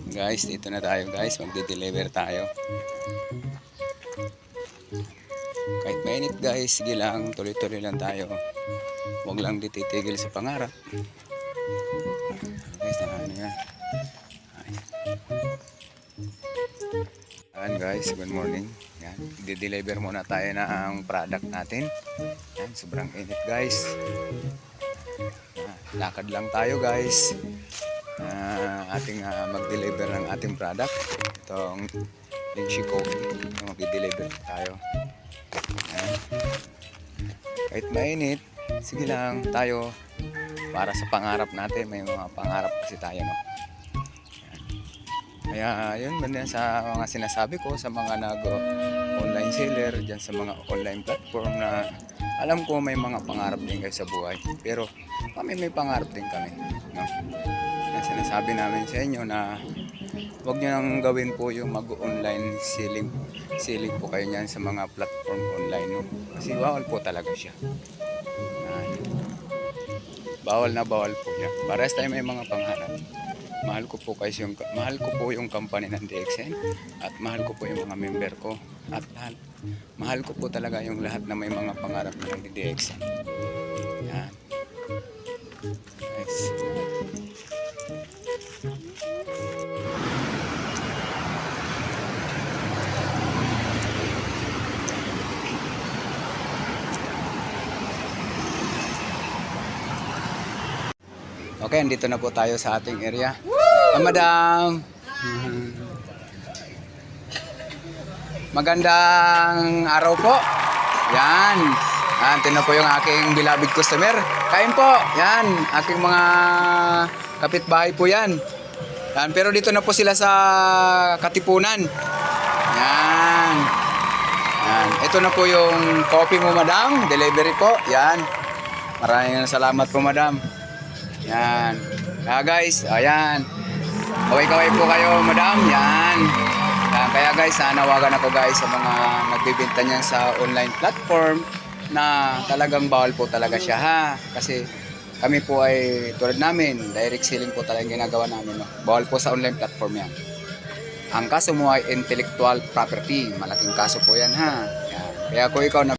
Guys, dito na tayo guys. Magde-deliver tayo. Kahit mainit guys, sige lang. Tuloy-tuloy lang tayo. Huwag lang titigil sa pangarap. Guys, ano yan. Ayan guys, good morning. Yan, i-deliver muna tayo ng product natin. Yan, sobrang init guys. Lakad lang tayo guys. Ating mag-deliver ng ating product. Itong Lychee Coffee. Mag-deliver tayo. Yan. Kahit mainit, sige lang tayo para sa pangarap natin. May mga pangarap kasi tayo, no? Kaya yun, banda sa mga sinasabi ko sa mga nag-online seller dyan sa mga online platform na alam ko may mga pangarap din kayo sa buhay, pero kami may pangarap din kami, no? Kaya sinasabi namin sa inyo na huwag nyo nang gawin po yung mag-online selling po kayo nyan sa mga platform online, no? Kasi bawal po talaga siya. Bawal na bawal po siya. Parehas tayo may mga pangarap. Mahal ko po yung company ng DXN at mahal ko po yung mga member ko at mahal ko po talaga yung lahat na may mga pangarap ng DXN. Yan. Nice. Okay, andito na po tayo sa ating area. Madam! Magandang araw po. Yan. Tingnan po yung aking beloved customer. Kain po. Yan. Aking mga kapitbahay po yan. Yan. Pero dito na po sila sa Katipunan. Yan. Yan. Ito na po yung coffee mo, madam. Delivery po. Yan. Maraming salamat po, madam. Yan. Guys, ayan. Kaway-kaway po kayo, madam. Yan. Kaya guys, nawagan ako guys sa mga nagbibenta niyan sa online platform na talagang bawal po talaga siya, ha. Kasi kami po ay tulad namin, direct selling po talagang ginagawa namin, no? Bawal po sa online platform yan. Ang kaso mo ay intellectual property. Malaking kaso po yan, ha. Yan. Kaya kung ikaw na